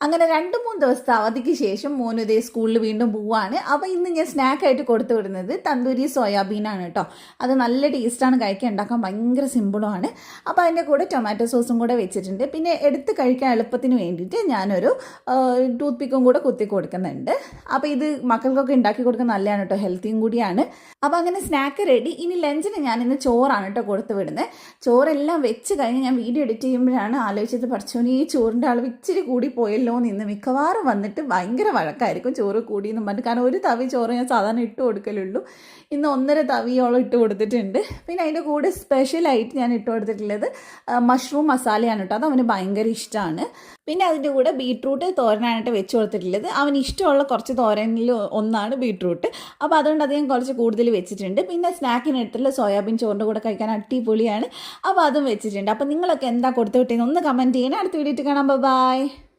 അങ്ങനെ 2-3 ദിവസത്തെ അവധിക്ക് ശേഷം മോന് ഇതേ സ്കൂളിൽ വീണ്ടും പോവാണ്. അപ്പോൾ ഇന്ന് ഞാൻ സ്നാക്കായിട്ട് കൊടുത്തു വിടുന്നത് തന്തൂരി സോയാബീനാണ് കേട്ടോ. അത് നല്ല ടേസ്റ്റാണ്, കഴിക്കാൻ ഉണ്ടാക്കാൻ ഭയങ്കര സിമ്പിളുമാണ്. അപ്പോൾ അതിൻ്റെ കൂടെ ടൊമാറ്റോ സോസും കൂടെ വെച്ചിട്ടുണ്ട്. പിന്നെ എടുത്ത് കഴിക്കാൻ എളുപ്പത്തിന് വേണ്ടിയിട്ട് ഞാനൊരു ടൂത്ത് പിക്കും കൂടെ കുത്തി കൊടുക്കുന്നുണ്ട്. അപ്പോൾ ഇത് മക്കൾക്കൊക്കെ ഉണ്ടാക്കി കൊടുക്കുന്നത് നല്ലതാണ് കേട്ടോ, ഹെൽത്തിയും കൂടിയാണ്. അപ്പോൾ അങ്ങനെ സ്നാക്ക് റെഡി. ഇനി ലഞ്ചിന് ഞാൻ ഇന്ന് ചോറാണ് കേട്ടോ കൊടുത്തു വിടുന്നത്. ചോറെല്ലാം വെച്ച് കഴിഞ്ഞ് ഞാൻ വീഡിയോ എഡിറ്റ് ചെയ്യുമ്പോഴാണ് ആലോചിച്ചത്, പഠിച്ചോനെ ഈ ചോറിൻ്റെ അളവ് ഇച്ചിരി കൂടി പോയല്ലോ എന്ന്. മിക്കവാറും വന്നിട്ട് ഭയങ്കര വഴക്കായിരിക്കും ചോറ് കൂടിയെന്നും പറഞ്ഞിട്ട്. കാരണം ഒരു തവി ചോറ് ഞാൻ സാധാരണ ഇട്ട് കൊടുക്കലുള്ളൂ, ഇന്ന് 1.5 തവിയോളം ഇട്ട് കൊടുത്തിട്ടുണ്ട്. പിന്നെ അതിൻ്റെ കൂടെ സ്പെഷ്യലായിട്ട് ഞാൻ ഇട്ട് കൊടുത്തിട്ടുള്ളത് മഷ്റൂം മസാലയാണ് കേട്ടോ. അത് അവന് ഭയങ്കര ഇഷ്ടമാണ്. പിന്നെ അതിൻ്റെ കൂടെ ബീട്രൂട്ട് തോരനായിട്ട് വെച്ച് കൊടുത്തിട്ടുള്ളത്. അവന് ഇഷ്ടമുള്ള കുറച്ച് തോരനിൽ ഒന്നാണ് ബീട്രൂട്ട്. അപ്പോൾ അതുകൊണ്ട് അധികം കുറച്ച് കൂടുതൽ വെച്ചിട്ടുണ്ട്. പിന്നെ സ്നാക്കിനെടുത്തുള്ള സോയാബീൻ ചോറിൻ്റെ കൂടെ കഴിക്കാൻ അടിപൊളിയാണ്. അപ്പോൾ അതും വെച്ചിട്ടുണ്ട്. അപ്പോൾ നിങ്ങളൊക്കെ എന്താ കൊടുത്തു വിട്ടേന്ന് ഒന്ന് കമൻറ്റ് ചെയ്യണേ. അടുത്ത വീഡിയോ കാണാം. ബൈ.